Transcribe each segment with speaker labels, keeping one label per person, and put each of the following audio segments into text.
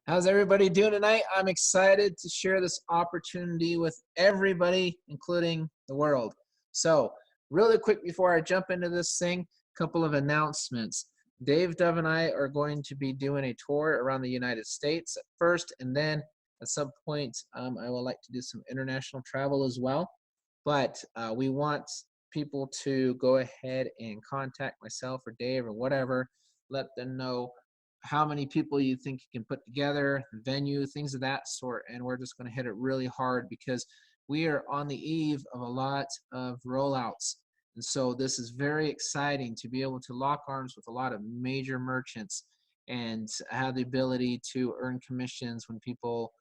Speaker 1: How's everybody doing tonight? I'm excited to share this opportunity with everybody, including the world. So, really quick before I jump into this thing, a couple of announcements. Dave, Dove, and I are going to be doing a tour around the United States at first, and then at some point, I would like to do some international travel as well. But we want people to go ahead and contact myself or Dave or whatever, let them know how many people you think you can put together, venue, things of that sort. And we're just going to hit it really hard because we are on the eve of a lot of rollouts. And so this is very exciting to be able to lock arms with a lot of major merchants and have the ability to earn commissions when people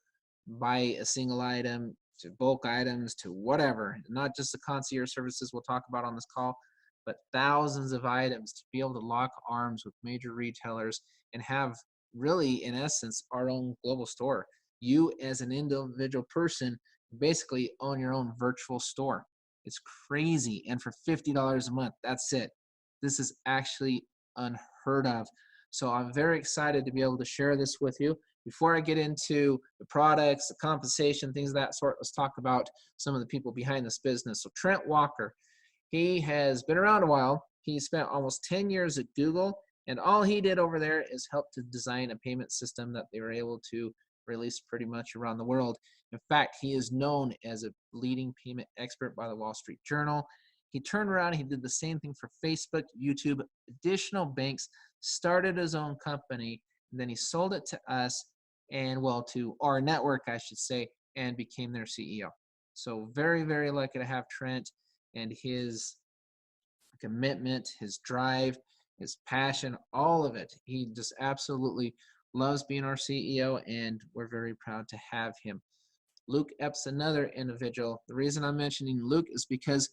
Speaker 1: buy a single item to bulk items to whatever, not just the concierge services we'll talk about on this call, but thousands of items to be able to lock arms with major retailers and have really, in essence, our own global store. You as an individual person basically own your own virtual store. It's crazy. And for $50 a month, that's it. This is actually unheard of. So I'm very excited to be able to share this with you. Before I get into the products, the compensation, things of that sort, let's talk about some of the people behind this business. So Trent Walker, he has been around a while. He spent almost 10 years at Google, and all he did over there is help to design a payment system that they were able to release pretty much around the world. In fact, he is known as a leading payment expert by the Wall Street Journal. He turned around, he did the same thing for Facebook, YouTube, additional banks, started his own company, and then he sold it to us, and well, to our network, I should say, and became their CEO. So very, very lucky to have Trent and his commitment, his drive, his passion, all of it. He just absolutely loves being our CEO, and we're very proud to have him. Luke Epps, another individual. The reason I'm mentioning Luke is because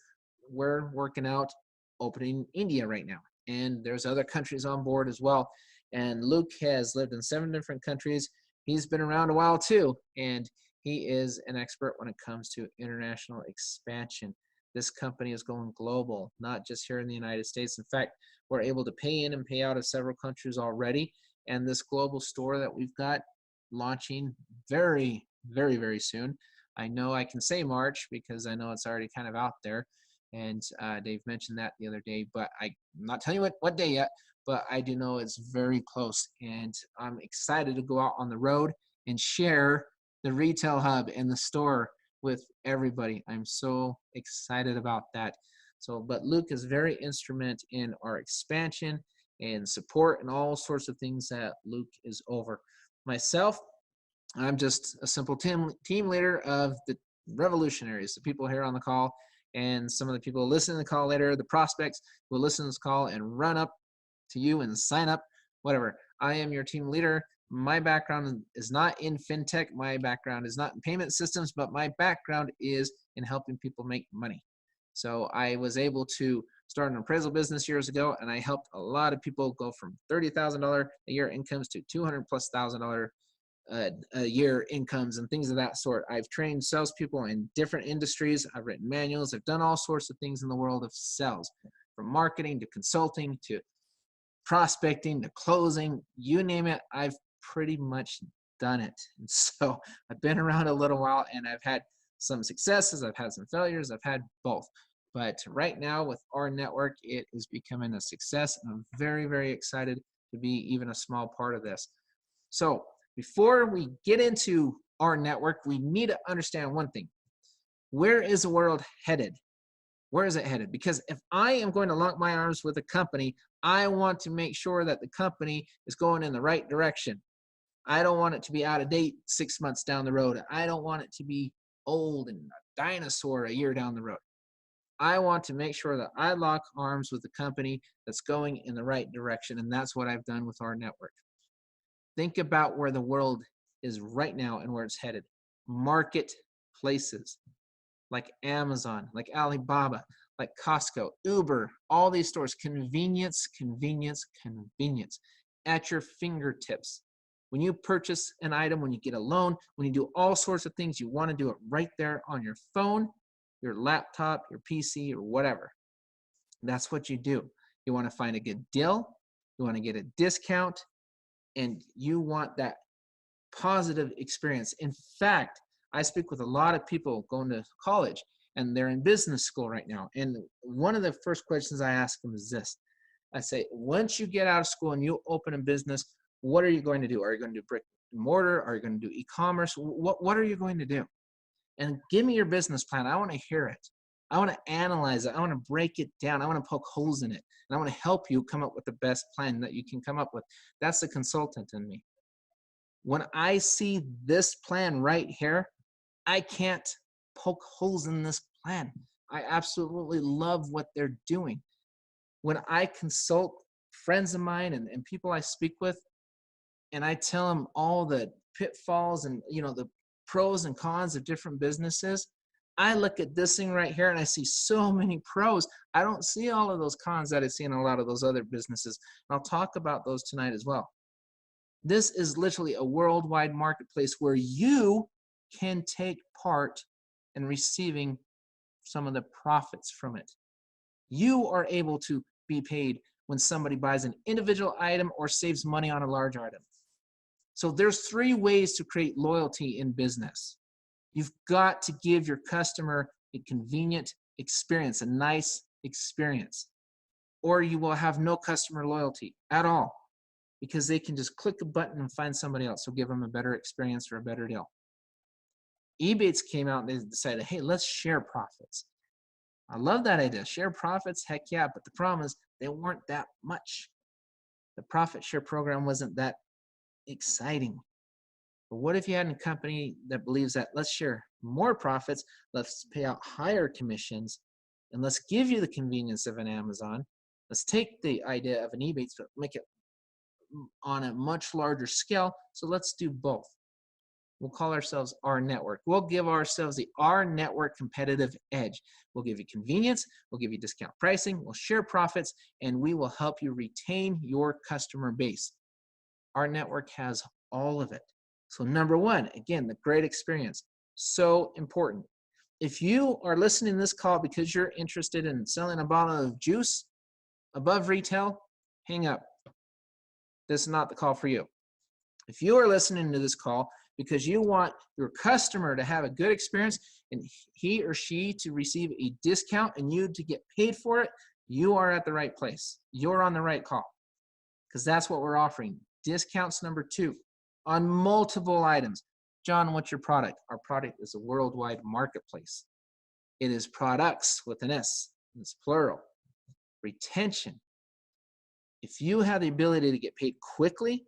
Speaker 1: we're working out opening India right now, and there's other countries on board as well. And Luke has lived in 7 different countries. He's been around a while too, and he is an expert when it comes to international expansion. This company is going global, not just here in the United States. In fact, we're able to pay in and pay out of several countries already. And this global store that we've got launching very, very, very soon. I know I can say March because I know it's already kind of out there. And Dave mentioned that the other day, but I'm not telling you what day yet, but I do know it's very close. And I'm excited to go out on the road and share the retail hub and the store with everybody. I'm so excited about that. So, but Luke is very instrumental in our expansion and support and all sorts of things that Luke is over. Myself, I'm just a simple team leader of the Revvolutionaries, the people here on the call, and some of the people listening to the call later, the prospects who will listen to this call and run up to you and sign up, whatever. I am your team leader. My background is not in fintech. My background is not in payment systems, but my background is in helping people make money. So I was able to start an appraisal business years ago, and I helped a lot of people go from $30,000 a year incomes to $200,000+ a year incomes and things of that sort. I've trained salespeople in different industries. I've written manuals. I've done all sorts of things in the world of sales, from marketing to consulting to prospecting to closing, you name it. I've pretty much done it. And so I've been around a little while, and I've had some successes. I've had some failures. I've had both. But right now with our network, it is becoming a success. And I'm very, very excited to be even a small part of this. So before we get into our network, we need to understand one thing. Where is the world headed? Where is it headed? Because if I am going to lock my arms with a company, I want to make sure that the company is going in the right direction. I don't want it to be out of date 6 months down the road. I don't want it to be old and a dinosaur a year down the road. I want to make sure that I lock arms with a company that's going in the right direction, and that's what I've done with our network. Think about where the world is right now and where it's headed. Marketplaces like Amazon, like Alibaba, like Costco, Uber, all these stores, convenience, convenience, convenience at your fingertips. When you purchase an item, when you get a loan, when you do all sorts of things, you want to do it right there on your phone, your laptop, your PC, or whatever. That's what you do. You want to find a good deal, you want to get a discount, and you want that positive experience. In fact, I speak with a lot of people going to college and they're in business school right now. And one of the first questions I ask them is this. I say, once you get out of school and you open a business, what are you going to do? Are you going to do brick and mortar? Are you going to do e-commerce? What are you going to do? And give me your business plan. I want to hear it. I want to analyze it. I want to break it down. I want to poke holes in it. And I want to help you come up with the best plan that you can come up with. That's the consultant in me. When I see this plan right here, I can't poke holes in this plan. I absolutely love what they're doing. When I consult friends of mine and people I speak with, and I tell them all the pitfalls and the pros and cons of different businesses, I look at this thing right here and I see so many pros. I don't see all of those cons that I see in a lot of those other businesses. And I'll talk about those tonight as well. This is literally a worldwide marketplace where you can take part in receiving some of the profits from it. You are able to be paid when somebody buys an individual item or saves money on a large item. So there's 3 ways to create loyalty in business. You've got to give your customer a convenient experience, a nice experience, or you will have no customer loyalty at all because they can just click a button and find somebody else who'll give them a better experience or a better deal. Ebates came out and they decided, hey, let's share profits. I love that idea. Share profits, heck yeah, but the problem is they weren't that much. The profit share program wasn't that exciting. But what if you had a company that believes that let's share more profits, let's pay out higher commissions, and let's give you the convenience of an Amazon. Let's take the idea of an Ebates, but make it on a much larger scale. So let's do both. We'll call ourselves our network. We'll give ourselves the our network competitive edge. We'll give you convenience, we'll give you discount pricing, we'll share profits, and we will help you retain your customer base. Our network has all of it. So number 1, again, the great experience. So important. If you are listening to this call because you're interested in selling a bottle of juice above retail, hang up. This is not the call for you. If you are listening to this call because you want your customer to have a good experience and he or she to receive a discount and you to get paid for it, you are at the right place. You're on the right call because that's what we're offering. Discounts number 2 on multiple items. John, what's your product? Our product is a worldwide marketplace. It is products with an S. It's plural. Retention. If you have the ability to get paid quickly,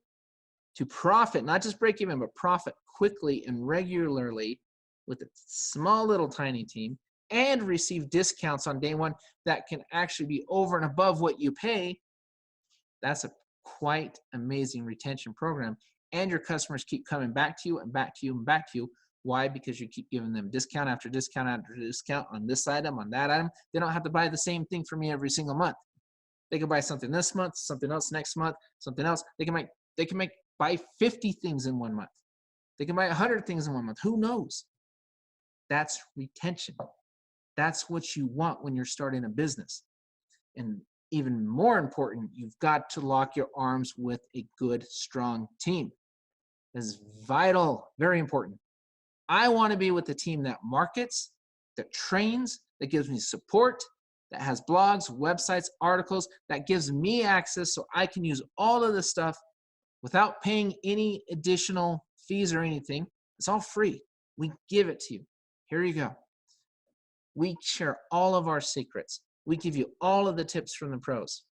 Speaker 1: to profit, not just break even, but profit quickly and regularly with a small little tiny team and receive discounts on day 1 that can actually be over and above what you pay, that's a quite amazing retention program. And your customers keep coming back to you and back to you and back to you. Why? Because you keep giving them discount after discount after discount on this item, on that item. They don't have to buy the same thing from me every single month. They can buy something this month, something else next month, something else. They can buy 50 things in 1 month. They can buy 100 things in 1 month. Who knows? That's retention. That's what you want when you're starting a business. And even more important, you've got to lock your arms with a good, strong team. That's vital, very important. I want to be with the team that markets, that trains, that gives me support, that has blogs, websites, articles, that gives me access so I can use all of this stuff without paying any additional fees or anything. It's all free. We give it to you. Here you go. We share all of our secrets. We give you all of the tips from the pros.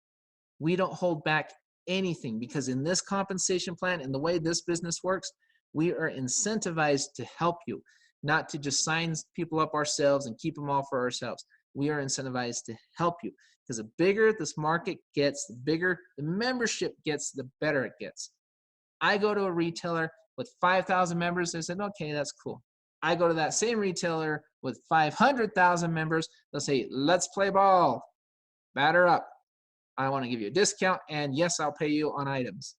Speaker 1: We don't hold back anything because in this compensation plan and the way this business works, we are incentivized to help you, not to just sign people up ourselves and keep them all for ourselves. We are incentivized to help you because the bigger this market gets, the bigger the membership gets, the better it gets. I go to a retailer with 5,000 members. They said, okay, that's cool. I go to that same retailer with 500,000 members. They'll say, let's play ball. Batter up. I want to give you a discount. And yes, I'll pay you on items.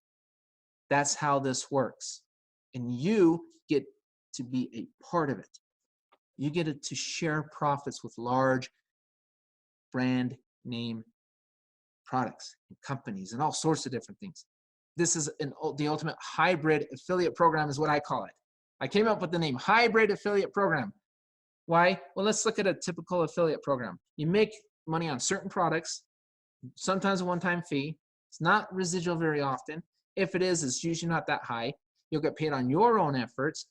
Speaker 1: That's how this works. And you get to be a part of it. You get to share profits with large brand name products and companies and all sorts of different things. This is the ultimate hybrid affiliate program is what I call it. I came up with the name hybrid affiliate program. Why? Well, let's look at a typical affiliate program. You make money on certain products, sometimes a one-time fee. It's not residual very often. If it is, it's usually not that high. You'll get paid on your own efforts.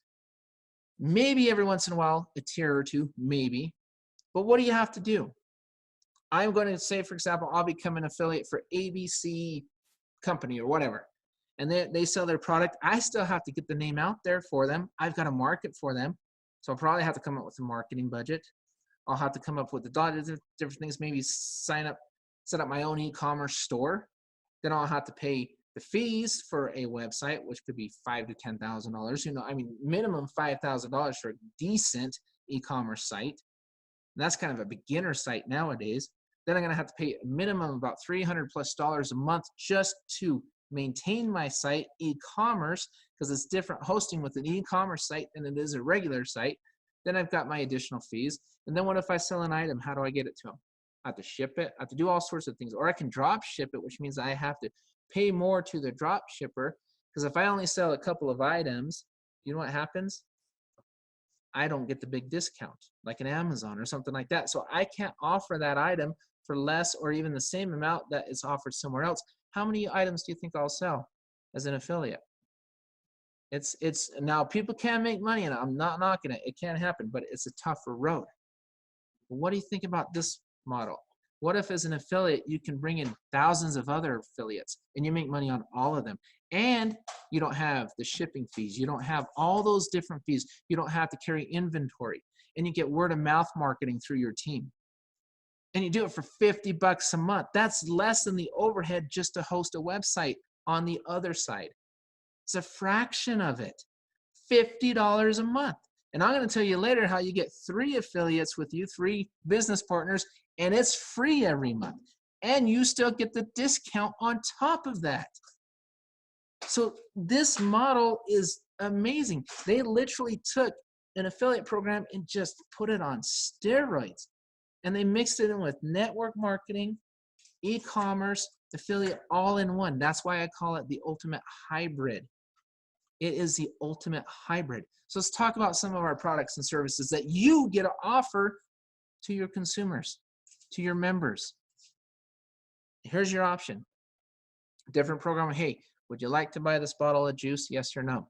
Speaker 1: Maybe every once in a while, a tier or two, maybe. But what do you have to do? I'm going to say, for example, I'll become an affiliate for ABC company or whatever. And they sell their product. I still have to get the name out there for them. I've got to market for them. So I'll probably have to come up with a marketing budget. I'll have to come up with the different things, maybe set up my own e-commerce store. Then I'll have to pay the fees for a website, which could be $5,000 to $10,000. You know, I mean, minimum $5,000 for a decent e-commerce site. And that's kind of a beginner site nowadays. Then I'm going to have to pay a minimum of about $300+ a month just to maintain my site, e-commerce, because it's different hosting with an e-commerce site than it is a regular site. Then I've got my additional fees. And then what if I sell an item? How do I get it to them? I have to ship it. I have to do all sorts of things. Or I can drop ship it, which means I have to pay more to the drop shipper. Because if I only sell a couple of items, you know what happens? I don't get the big discount, like an Amazon or something like that. So I can't offer that item for less or even the same amount that is offered somewhere else. How many items do you think I'll sell as an affiliate? It's now people can make money, and I'm not knocking it. It can happen, but it's a tougher road. What do you think about this model? What if as an affiliate, you can bring in thousands of other affiliates and you make money on all of them? And you don't have the shipping fees. You don't have all those different fees. You don't have to carry inventory. And you get word of mouth marketing through your team. And you do it for $50 a month. That's less than the overhead just to host a website on the other side. It's a fraction of it. $50 a month. And I'm going to tell you later how you get 3 affiliates with you, 3 business partners, and it's free every month. And you still get the discount on top of that. So this model is amazing. They literally took an affiliate program and just put it on steroids. And they mixed it in with network marketing, e-commerce, affiliate, all in one. That's why I call it the ultimate hybrid. It is the ultimate hybrid. So let's talk about some of our products and services that you get to offer to your consumers, to your members. Here's your option. Different program. Hey, would you like to buy this bottle of juice? Yes or no?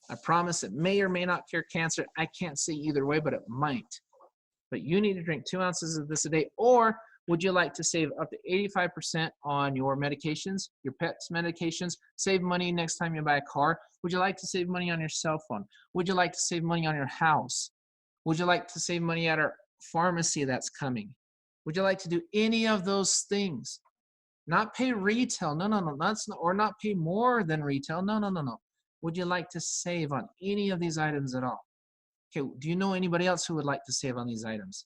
Speaker 1: I promise it may or may not cure cancer. I can't say either way, but it might. But you need to drink 2 ounces of this a day. Or would you like to save up to 85% on your medications, your pet's medications, save money next time you buy a car? Would you like to save money on your cell phone? Would you like to save money on your house? Would you like to save money at our pharmacy that's coming? Would you like to do any of those things? Not pay retail. No. That's not, or not pay more than retail. No. Would you like to save on any of these items at all? Okay, do you know anybody else who would like to save on these items?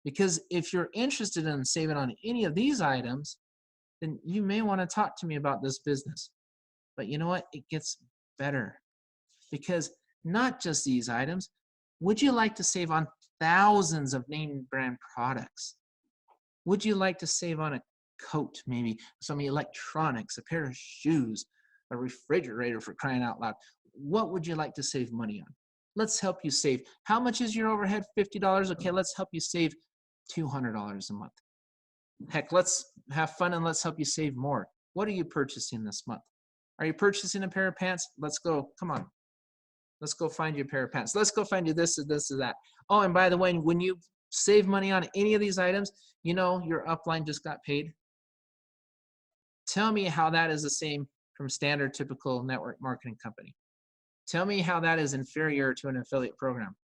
Speaker 1: Because if you're interested in saving on any of these items, then you may want to talk to me about this business. But you know what? It gets better. Because not just these items, would you like to save on thousands of name brand products? Would you like to save on a coat, maybe some electronics, a pair of shoes, a refrigerator, for crying out loud? What would you like to save money on? Let's help you save. How much is your overhead? $50. Okay, let's help you save $200 a month. Heck, let's have fun and let's help you save more. What are you purchasing this month? Are you purchasing a pair of pants? Let's go. Come on. Let's go find you a pair of pants. Let's go find you this or this or that. Oh, and by the way, when you save money on any of these items, you know your upline just got paid. Tell me how that is the same from standard typical network marketing company. Tell me how that is inferior to an affiliate program.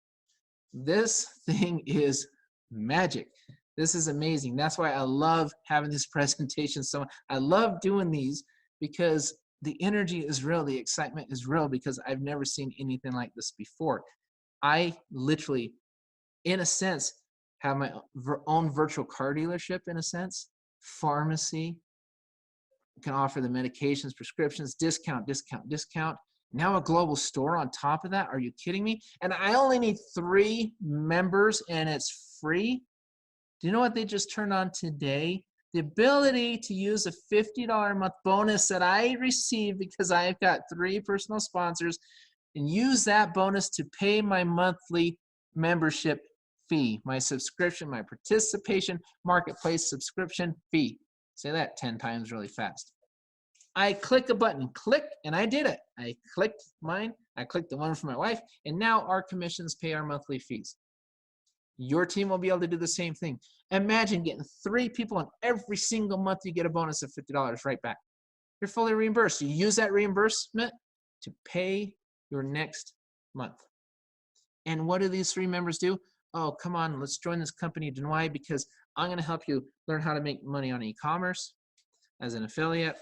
Speaker 1: This thing is magic. This is amazing. That's why I love having this presentation. So I love doing these because the energy is real. The excitement is real because I've never seen anything like this before. I literally, in a sense, have my own virtual car dealership, in a sense, pharmacy, can offer the medications, prescriptions, discount. Now a global store on top of that. Are you kidding me? And I only need 3 members and it's free. Do you know what they just turned on today? The ability to use a $50 a month bonus that I receive because I've got 3 personal sponsors and use that bonus to pay my monthly membership fee, my subscription, my participation marketplace subscription fee. Say that 10 times really fast. I click a button, click, and I did it. I clicked mine, I clicked the one for my wife, and now our commissions pay our monthly fees. Your team will be able to do the same thing. Imagine getting 3 people, and every single month you get a bonus of $50 right back. You're fully reimbursed. You use that reimbursement to pay your next month. And what do these 3 members do? Oh, come on, let's join this company. Why? Because I'm going to help you learn how to make money on e-commerce as an affiliate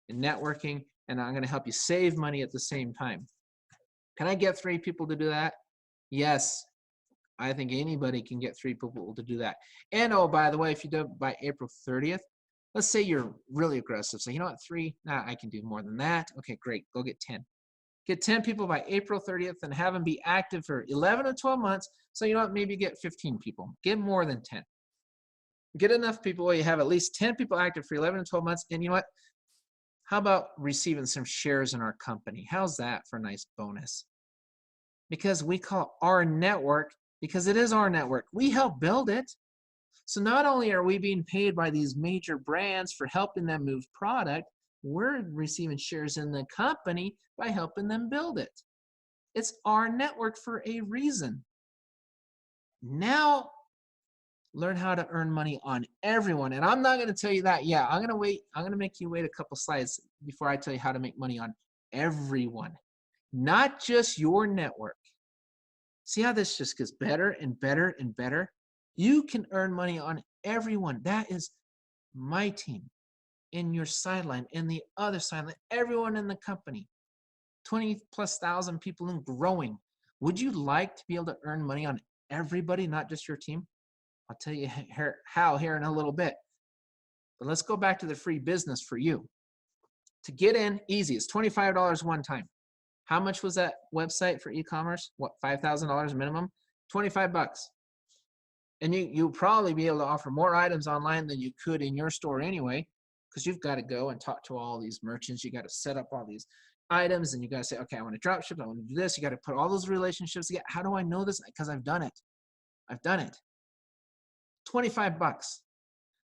Speaker 1: and networking, and I'm going to help you save money at the same time. Can I get 3 people to do that? Yes. I think anybody can get 3 people to do that. And oh, by the way, if you do it by April 30th, let's say you're really aggressive. So you know what, 3, nah, I can do more than that. Okay, great, go get 10. Get 10 people by April 30th and have them be active for 11 or 12 months. So you know what, maybe get 15 people. Get more than 10. Get enough people where you have at least 10 people active for 11 or 12 months. And you know what, how about receiving some shares in our company? How's that for a nice bonus? Because we call our network, because it is our network. We help build it. So not only are we being paid by these major brands for helping them move product, we're receiving shares in the company by helping them build it. It's our network for a reason. Now, learn how to earn money on everyone. And I'm not going to tell you that. Yeah, I'm going to make you wait a couple slides before I tell you how to make money on everyone, not just your network. See how this just gets better and better and better? You can earn money on everyone. That is my team, in your sideline, in the other sideline, everyone in the company, 20,000+ people and growing. Would you like to be able to earn money on everybody, not just your team? I'll tell you how here in a little bit. But let's go back to the free business for you. To get in, easy. It's $25 one time. How much was that website for e-commerce? What, $5,000 minimum? 25 bucks. And you'll probably be able to offer more items online than you could in your store anyway, because you've got to go and talk to all these merchants. You got to set up all these items, and you got to say, okay, I want to drop ship, I want to do this. You got to put all those relationships together. How do I know this? Because I've done it. I've done it. 25 bucks.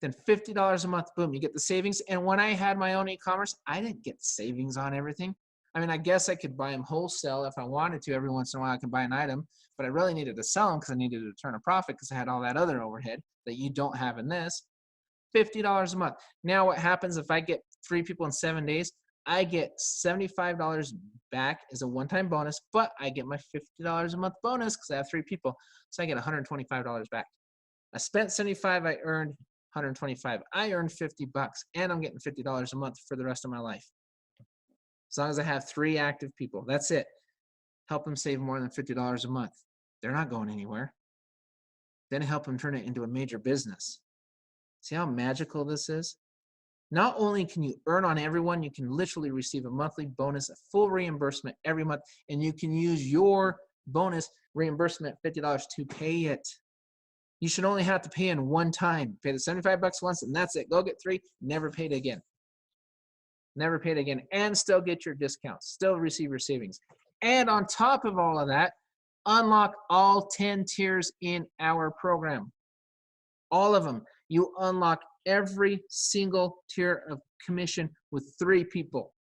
Speaker 1: Then $50 a month, boom, you get the savings. And when I had my own e-commerce, I didn't get savings on everything. I mean, I guess I could buy them wholesale if I wanted to. Every once in a while I can buy an item, but I really needed to sell them because I needed to turn a profit because I had all that other overhead that you don't have in this. $50 a month. Now what happens if I get 3 people in 7 days? I get $75 back as a one-time bonus, but I get my $50 a month bonus because I have 3 people. So I get $125 back. I spent 75, I earned 125. I earned 50 bucks, and I'm getting $50 a month for the rest of my life. As long as I have 3 active people, that's it. Help them save more than $50 a month. They're not going anywhere. Then help them turn it into a major business. See how magical this is? Not only can you earn on everyone, you can literally receive a monthly bonus, a full reimbursement every month, and you can use your bonus reimbursement, $50, to pay it. You should only have to pay in one time. Pay the 75 bucks once, and that's it. Go get 3, never pay it again. Never pay it again, and still get your discounts, still receive your savings. And on top of all of that, unlock all 10 tiers in our program. All of them. You unlock every single tier of commission with 3 people.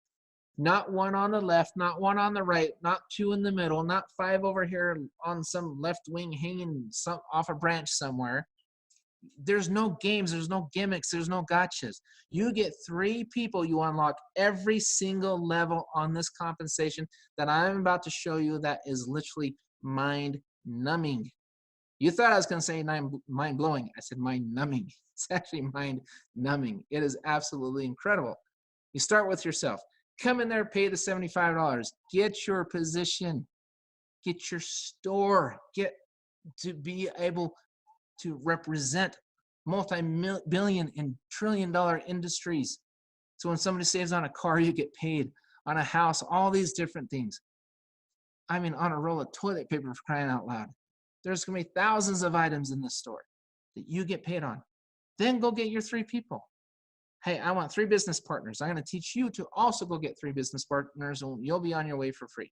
Speaker 1: Not 1 on the left, not 1 on the right, not 2 in the middle, not 5 over here on some left wing hanging off a branch somewhere. There's no games, there's no gimmicks, there's no gotchas. You get 3 people, you unlock every single level on this compensation that I'm about to show you that is literally mind-numbing. You thought I was going to say mind-blowing. I said mind-numbing. It's actually mind-numbing. It is absolutely incredible. You start with yourself. Come in there, pay the $75. Get your position. Get your store. Get to be able to represent multi-billion and trillion-dollar industries. So when somebody saves on a car, you get paid. On a house, all these different things. I mean, on a roll of toilet paper, for crying out loud. There's going to be thousands of items in this store that you get paid on. Then go get your 3 people. Hey, I want 3 business partners. I'm going to teach you to also go get 3 business partners, and you'll be on your way for free.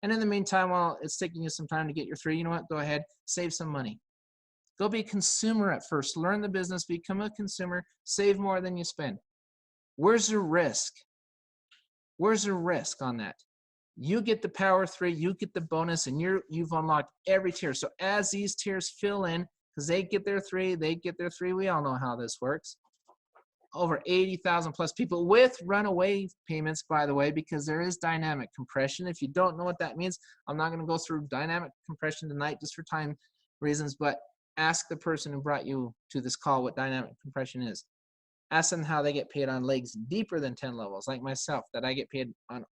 Speaker 1: And in the meantime, while it's taking you some time to get your 3, you know what? Go ahead, save some money. Go be a consumer at first. Learn the business, become a consumer, save more than you spend. Where's the risk? Where's the risk on that? You get the power 3, you get the bonus, and you've unlocked every tier. So as these tiers fill in, because they get their 3, we all know how this works. Over 80,000 plus people with runaway payments, by the way, because there is dynamic compression. If you don't know what that means, I'm not going to go through dynamic compression tonight just for time reasons, but ask the person who brought you to this call what dynamic compression is. Ask them how they get paid on legs deeper than 10 levels, like myself, that I get paid on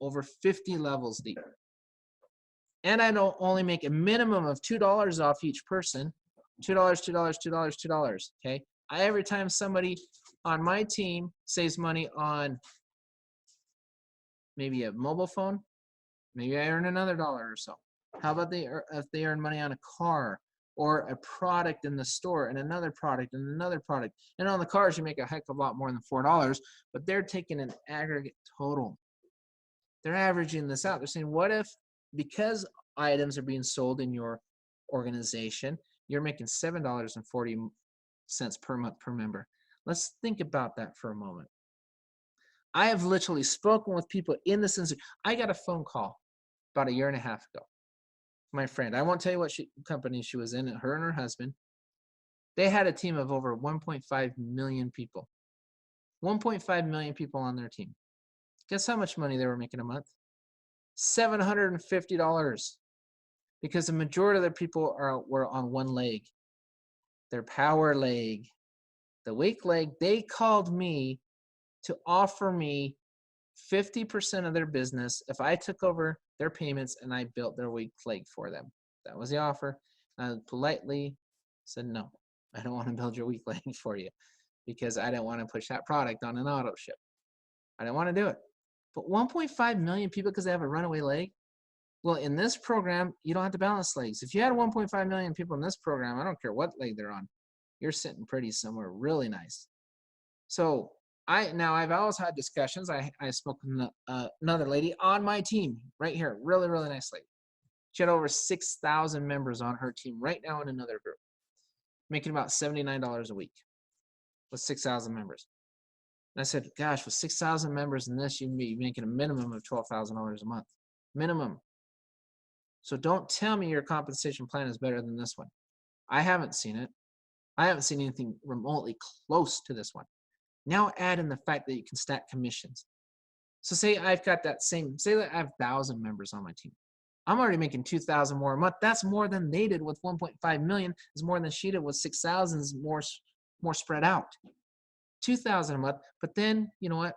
Speaker 1: over 50 levels deep. And I don't only make a minimum of $2 off each person. $2, $2, $2, $2, okay? Every time somebody on my team saves money on maybe a mobile phone, maybe I earn another dollar or so. How about if they earn money on a car or a product in the store and another product and another product? And on the cars, you make a heck of a lot more than $4, but they're taking an aggregate total. They're averaging this out. They're saying, what if, because items are being sold in your organization, you're making $7.40 per month per member. Let's think about that for a moment. I have literally spoken with people in this industry. I got a phone call about 1.5 years ago. My friend, I won't tell you what company she was in, her and her husband. They had a team of over 1.5 million people. 1.5 million people on their team. Guess how much money they were making a month? $750. Because the majority of their people were on one leg, their power leg. The weak leg, they called me to offer me 50% of their business if I took over their payments and I built their weak leg for them. That was the offer. I politely said, no, I don't want to build your weak leg for you because I didn't want to push that product on an auto ship. I didn't want to do it. But 1.5 million people because they have a runaway leg? Well, in this program, you don't have to balance legs. If you had 1.5 million people in this program, I don't care what leg they're on, you're sitting pretty somewhere really nice. So I've always had discussions. I spoke with another lady on my team right here, really, really nice lady. She had over 6,000 members on her team right now in another group, making about $79 a week with 6,000 members. And I said, gosh, with 6,000 members in this, you'd be making a minimum of $12,000 a month, minimum. So don't tell me your compensation plan is better than this one. I haven't seen it. I haven't seen anything remotely close to this one. Now add in the fact that you can stack commissions. So say I've got that same, say that I have 1,000 members on my team. I'm already making 2,000 more a month. That's more than they did with 1.5 million. It's more than she did with 6,000. Is more spread out. 2,000 a month. But then, you know what?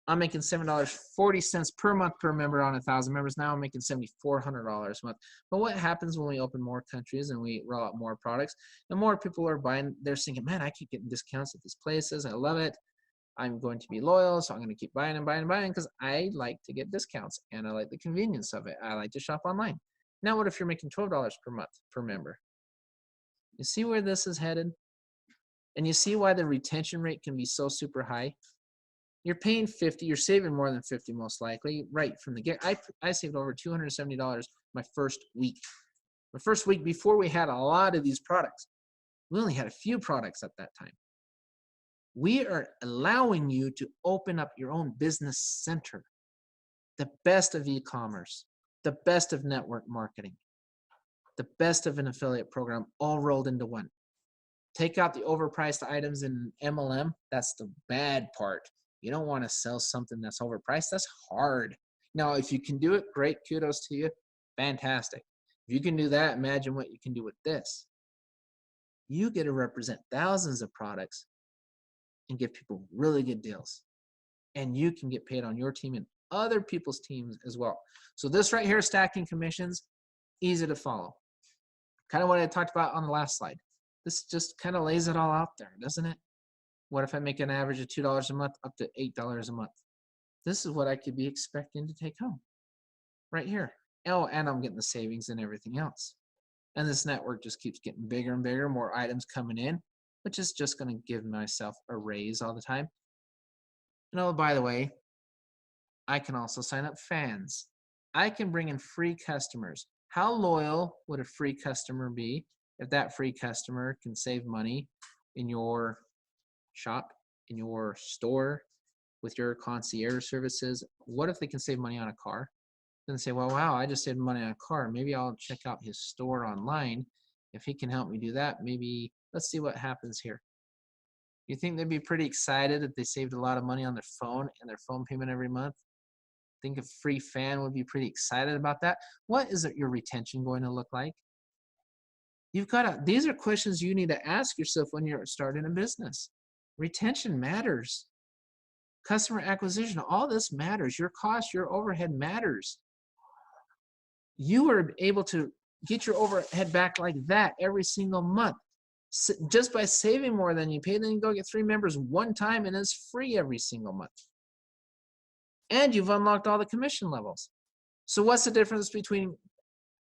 Speaker 1: I'm making $7.40 per month per member on 1,000 members. Now I'm making $7,400 a month. But what happens when we open more countries and we roll out more products and more people are buying? They're thinking, man, I keep getting discounts at these places. I love it. I'm going to be loyal, so I'm going to keep buying and buying and buying because I like to get discounts and I like the convenience of it. I like to shop online. Now, what if you're making $12 per month per member? You see where this is headed? And you see why the retention rate can be so super high? You're paying 50, you're saving more than 50 most likely, right from the get. I saved over $270 my first week. My first week before we had a lot of these products. We only had a few products at that time. We are allowing you to open up your own business center. The best of e-commerce, the best of network marketing, the best of an affiliate program all rolled into one. Take out the overpriced items in MLM. That's the bad part. You don't want to sell something that's overpriced. That's hard. Now, if you can do it, great. Kudos to you. Fantastic. If you can do that, imagine what you can do with this. You get to represent thousands of products and give people really good deals. And you can get paid on your team and other people's teams as well. So this right here, stacking commissions, easy to follow. Kind of what I talked about on the last slide. This just kind of lays it all out there, doesn't it? What if I make an average of $2 a month up to $8 a month? This is what I could be expecting to take home right here. Oh, and I'm getting the savings and everything else. And this network just keeps getting bigger and bigger, more items coming in. which is just going to give myself a raise all the time. And oh, by the way, I can also sign up fans. I can bring in free customers. How loyal would a free customer be if that free customer can save money in your shop, in your store, with your concierge services? What if they can save money on a car? Then say, well, wow, I just saved money on a car. Maybe I'll check out his store online. If he can help me do that, maybe let's see what happens here. You think they'd be pretty excited if they saved a lot of money on their phone and their phone payment every month? Think a free fan would be pretty excited about that. What is your retention going to look like? These are questions you need to ask yourself when you're starting a business. Retention matters. Customer acquisition, all this matters. Your cost, your overhead matters. You are able to get your overhead back like that every single month. Just by saving more than you pay, then you go get 3 members one time and it's free every single month. And you've unlocked all the commission levels. So what's the difference between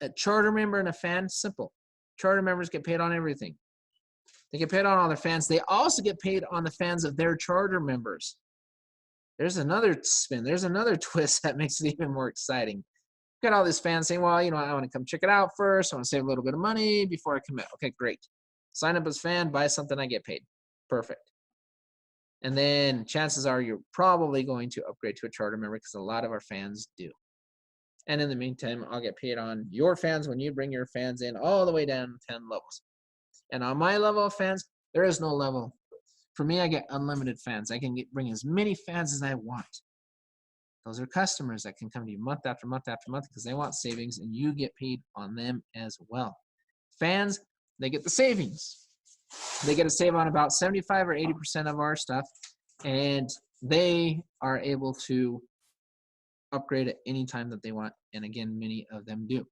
Speaker 1: a charter member and a fan? Simple. Charter members get paid on everything. They get paid on all their fans. They also get paid on the fans of their charter members. There's another spin. There's another twist that makes it even more exciting. Got all these fans saying, well, I want to come check it out first. I want to save a little bit of money before I commit. Okay, great. Sign up as fan, buy something, I get paid. Perfect. And then chances are you're probably going to upgrade to a charter member because a lot of our fans do. And in the meantime, I'll get paid on your fans when you bring your fans in all the way down 10 levels. And on my level of fans, there is no level. For me, I get unlimited fans. I can bring as many fans as I want. Those are customers that can come to you month after month after month because they want savings and you get paid on them as well. Fans, they get the savings. They get to save on about 75 or 80% of our stuff, and they are able to upgrade at any time that they want. And again, many of them do.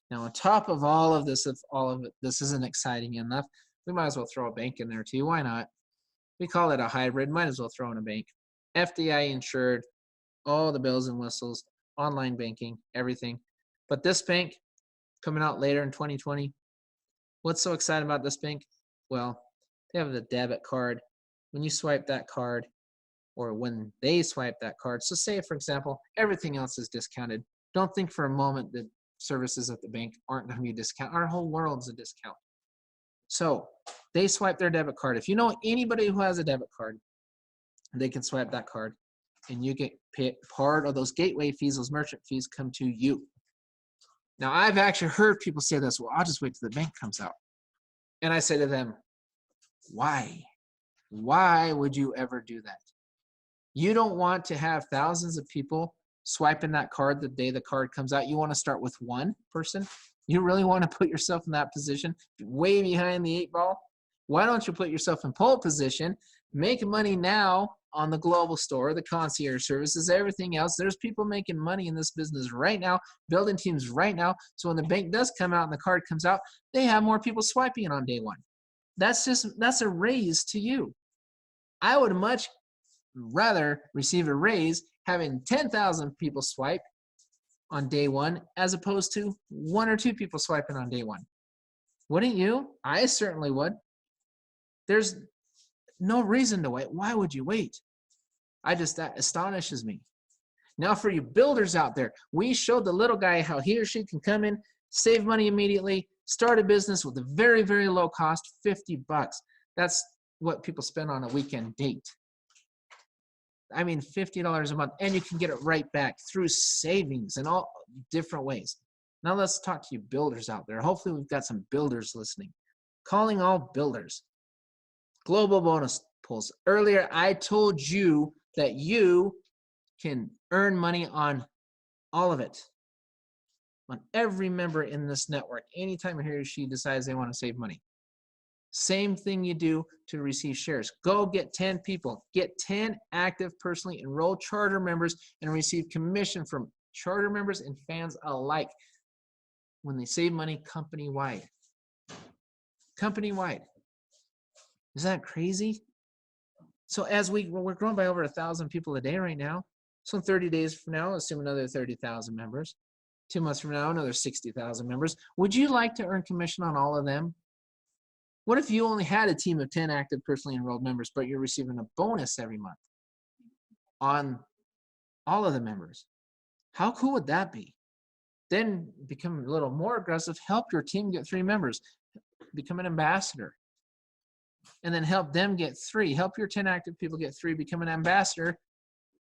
Speaker 1: Now, on top of all of this, if all of this isn't exciting enough, we might as well throw a bank in there too. Why not? We call it a hybrid. Might as well throw in a bank. FDI insured, all the bells and whistles, online banking, everything. But this bank coming out later in 2020, what's so exciting about this bank? Well, they have the debit card. When you swipe that card, or when they swipe that card, so say, for example, everything else is discounted. Don't think for a moment that services at the bank aren't going to be a discount. Our whole world's a discount. So they swipe their debit card. If you know anybody who has a debit card, they can swipe that card, and you get paid. Part of those gateway fees, those merchant fees, come to you. Now, I've actually heard people say this, well, I'll just wait till the bank comes out. And I say to them, why? Why would you ever do that? You don't want to have thousands of people swiping that card the day the card comes out. You want to start with one person. You really want to put yourself in that position, way behind the 8 ball? Why don't you put yourself in pole position, make money now on the global store, the concierge services, everything else. There's people making money in this business right now, building teams right now. So when the bank does come out and the card comes out, they have more people swiping it on day one. That's a raise to you. I would much rather receive a raise having 10,000 people swipe on day one as opposed to 1 or 2 people swiping on day one. Wouldn't you? I certainly would. There's no reason to wait. Why would you wait? That astonishes me. Now for you builders out there, we showed the little guy how he or she can come in, save money immediately, start a business with a very, very low cost, $50. That's what people spend on a weekend date. I mean, $50 a month, and you can get it right back through savings in all different ways. Now let's talk to you builders out there. Hopefully we've got some builders listening. Calling all builders. Global bonus pools. Earlier, I told you that you can earn money on all of it, on every member in this network, anytime he or she decides they want to save money. Same thing you do to receive shares. Go get 10 people, get 10 active personally enrolled charter members and receive commission from charter members and fans alike when they save money company-wide. Company-wide. Is that crazy? So as we're growing by over 1,000 people a day right now. So in 30 days from now, assume another 30,000 members. 2 months from now, another 60,000 members. Would you like to earn commission on all of them? What if you only had a team of 10 active personally enrolled members, but you're receiving a bonus every month on all of the members? How cool would that be? Then become a little more aggressive, help your team get 3 members, become an ambassador, and then help them get 3. Help your 10 active people get 3, become an ambassador.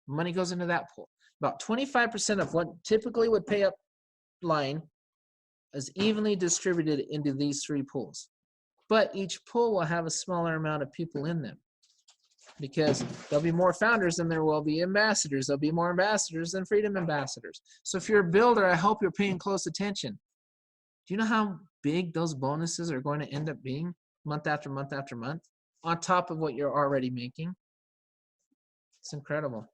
Speaker 1: Money goes into that pool. About 25% of what typically would pay up line is evenly distributed into these 3 pools. But each pool will have a smaller amount of people in them because there'll be more founders than there will be ambassadors. There'll be more ambassadors than freedom ambassadors. So if you're a builder, I hope you're paying close attention. Do you know how big those bonuses are going to end up being month after month after month on top of what you're already making? It's incredible.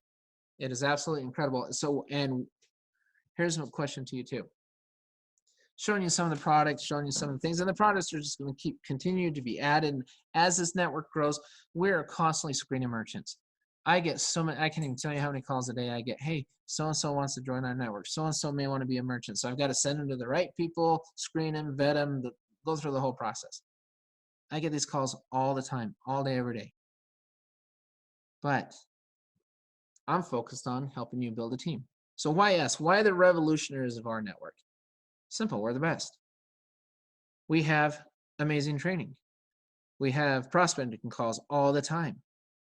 Speaker 1: It is absolutely incredible. So, and here's a question to you too. Showing you some of the products, showing you some of the things, and the products are just going to continue to be added. And as this network grows, we're constantly screening merchants. I get so many, I can't even tell you how many calls a day I get. Hey, so-and-so wants to join our network. So-and-so may want to be a merchant. So I've got to send them to the right people, screen them, vet them, go through the whole process. I get these calls all the time, all day, every day. But I'm focused on helping you build a team. So why us? Why the revolutionaries of our network? Simple, we're the best. We have amazing training. We have prospecting calls all the time.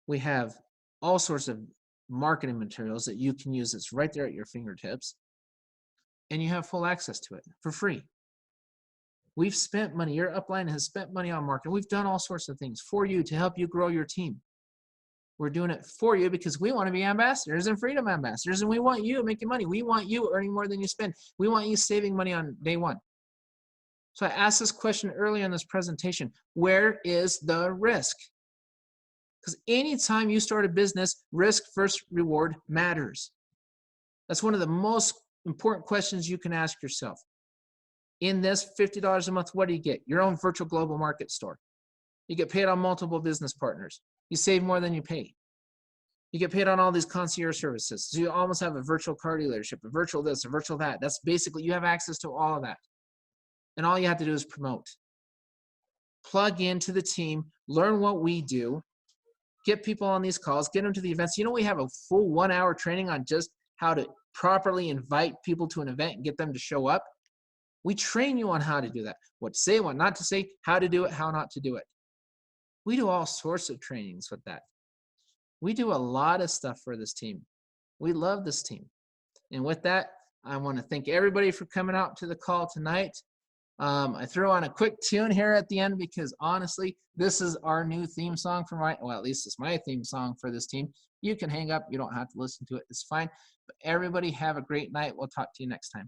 Speaker 1: We have all sorts of marketing materials that you can use that's right there at your fingertips. And you have full access to it for free. We've spent money, your upline has spent money on marketing. We've done all sorts of things for you to help you grow your team. We're doing it for you because we want to be ambassadors and freedom ambassadors, and we want you making money. We want you earning more than you spend. We want you saving money on day one. So I asked this question earlier in this presentation, where is the risk? Because anytime you start a business, risk versus reward matters. That's one of the most important questions you can ask yourself. In this $50 a month, what do you get? Your own virtual global market store. You get paid on multiple business partners. You save more than you pay. You get paid on all these concierge services. So you almost have a virtual car dealership, a virtual this, a virtual that. That's basically, you have access to all of that. And all you have to do is promote. Plug into the team, learn what we do, get people on these calls, get them to the events. You know, we have a full 1-hour training on just how to properly invite people to an event and get them to show up. We train you on how to do that. What to say, what not to say, how to do it, how not to do it. We do all sorts of trainings with that. We do a lot of stuff for this team. We love this team. And with that, I want to thank everybody for coming out to the call tonight. I threw on a quick tune here at the end because honestly, this is our new theme song for well, at least it's my theme song for this team. You can hang up. You don't have to listen to it. It's fine. But everybody have a great night. We'll talk to you next time.